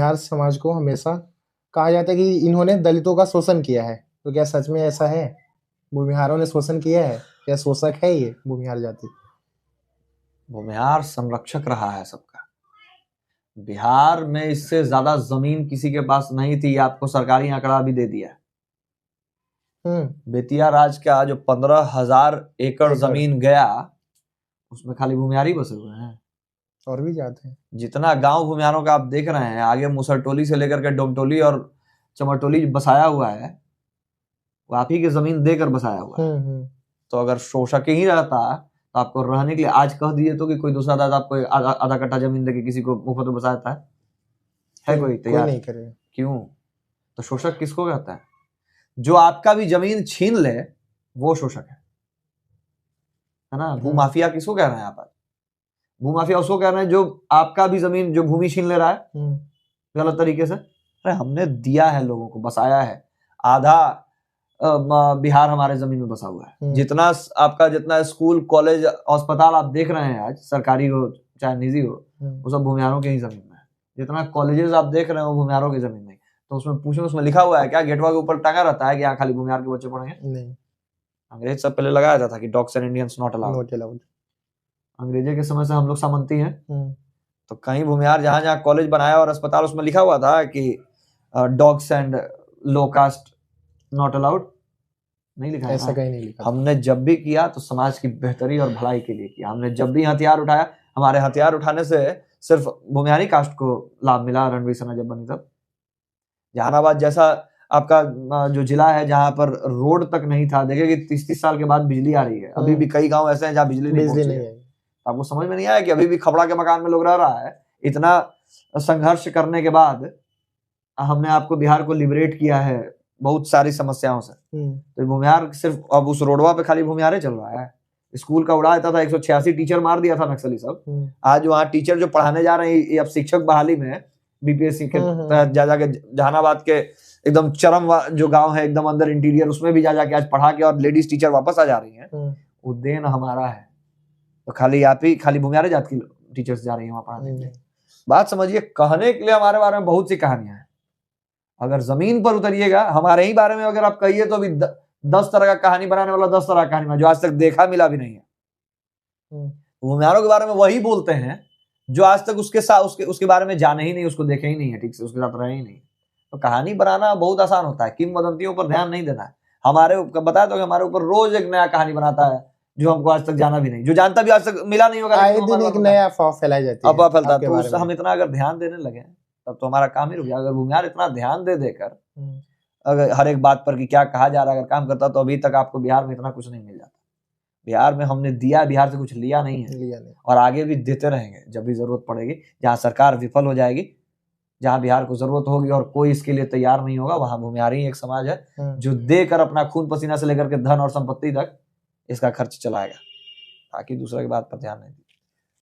भूमिहार समाज को हमेशा कहा जाता है कि इन्होंने दलितों का शोषण किया है, तो क्या सच में ऐसा है? भूमिहारों ने शोषण किया है? क्या शोषक है ये भूमिहार जाति? भूमिहार संरक्षक रहा है सबका। बिहार में इससे ज्यादा जमीन किसी के पास नहीं थी, आपको सरकारी आंकड़ा भी दे दिया। बेतिया राज का जो 15,000 एकड़ जमीन गया, उसमें खाली भूमिहारी बसे हुए हैं, और भी जाते हैं। जितना गांव भूमिहारों का आप देख रहे हैं, आगे मुसरटोली से लेकर के डोमटोली और चमरटोली बसाया हुआ है, वो आप ही की जमीन देकर बसाया हुआ है। तो अगर शोषक ही रहता तो आपको रहने के लिए आज कह दिए तो कि कोई दूसरा दादा आपको आधा कट्ठा जमीन देके किसी को मुफ्त में बसाता है कोई तैयार नहीं करेगा। क्यों? तो शोषक किसको कहता है? जो आपका भी जमीन छीन ले वो शोषक है ना। भूमाफिया किसको कह रहे हैं आप? भूमाफिया उसको कह रहे हैं जो आपका भी जमीन, जो भूमि छीन ले रहा है गलत तरीके से। अरे हमने दिया है, लोगों को बसाया है, आधा बिहार हमारे जमीन में बसा हुआ है। जितना आपका जितना स्कूल कॉलेज अस्पताल आप देख रहे हैं आज, सरकारी हो चाहे निजी हो, वो सब भूमिहारों के ही जमीन में है। जितना कॉलेजेस आप देख रहे हैं वो भूमिहारों की जमीन में। तो उसमें पूछो, उसमें लिखा हुआ है क्या? गेटवा के ऊपर टांगा रहता है कि यहाँ खाली भूमिहार के बच्चे पढ़ेंगे? नहीं। अंग्रेज सब पहले लगाया जाता था कि dogs and Indians not allowed. अंग्रेजों के समय से हम लोग सामंती हैं, तो कहीं भूमिहार जहां जहां कॉलेज बनाया और अस्पताल, उसमें लिखा हुआ था कि dogs and low caste not allowed? नहीं लिखा है। ऐसा कहीं नहीं लिखा। हमने जब भी किया तो समाज की बेहतरी और भलाई के लिए किया। हमने जब भी हथियार उठाया, हमारे हथियार उठाने से सिर्फ भूमिहारी कास्ट को लाभ मिला। रणवीर सेना जब बनी तब जहानाबाद जैसा आपका जो जिला है जहां पर रोड तक नहीं था, देखिए कि 30-30 साल के बाद बिजली आ रही है। अभी भी कई गांव ऐसे हैं जहां बिजली नहीं है। आपको समझ में नहीं आया कि अभी भी खपड़ा के मकान में लोग रह रहा है? इतना संघर्ष करने के बाद हमने आपको बिहार को लिबरेट किया है बहुत सारी समस्याओं से। तो भूमिहार सिर्फ अब उस रोडवा पे खाली भूमिहारे चल रहा है। स्कूल का उड़ा देता था, 186 टीचर मार दिया था नक्सली सब। आज वहाँ टीचर जो पढ़ाने जा रहे हैं, अब शिक्षक बहाली में बीपीएससी के तहत जा जाके जहानाबाद के एकदम चरम जो गांव है एकदम अंदर इंटीरियर, उसमें भी जा जाके आज पढ़ा के और लेडीज टीचर वापस आ जा रही है। वो देन हमारा है। तो खाली आप ही खाली भूमिहारे जात की टीचर्स जा रही है वहां पढ़ाने के लिए। बात समझिए, कहने के लिए हमारे बारे में बहुत सी कहानियां हैं। अगर जमीन पर उतरिएगा, हमारे ही बारे में अगर आप कहिए तो अभी 10 तरह का कहानी बनाने वाला 10 तरह का कहानी जो आज तक देखा मिला भी नहीं है। भूमिहारों के बारे में वही बोलते हैं जो आज तक उसके साथ उसके बारे में जाने ही नहीं, उसको देखे ही नहीं है, ठीक से उसके साथ रहे ही नहीं। तो कहानी बनाना बहुत आसान होता है, किंवदंतियों पर ध्यान नहीं देना है। हमारे बताया तो हमारे ऊपर रोज एक नया कहानी बनाता है जो हमको आज तक जाना भी नहीं, जो जानता भी आज तक मिला नहीं होगा। आए दिन एक नया अफवाह फैलाई जाती है, अफवाह फैलता है। तो हम इतना अगर ध्यान देने लगे तब तो हमारा काम ही रुक जाएगा। अगर भूमिहार इतना ध्यान दे देकर अगर हर एक बात पर कि क्या कहा जा रहा है अगर काम करता, तो अभी तक आपको बिहार में इतना कुछ नहीं मिल जाता। बिहार में हमने दिया, बिहार से कुछ लिया नहीं है, और आगे भी देते रहेंगे जब भी जरूरत पड़ेगी। जहाँ सरकार विफल हो जाएगी, जहाँ बिहार को जरूरत होगी और कोई इसके लिए तैयार नहीं होगा, वहां भूमिहारी एक समाज है जो देकर अपना खून पसीना से लेकर के धन और संपत्ति तक इसका खर्च चलाएगा, ताकि दूसरे की बात पर ध्यान नहीं दे।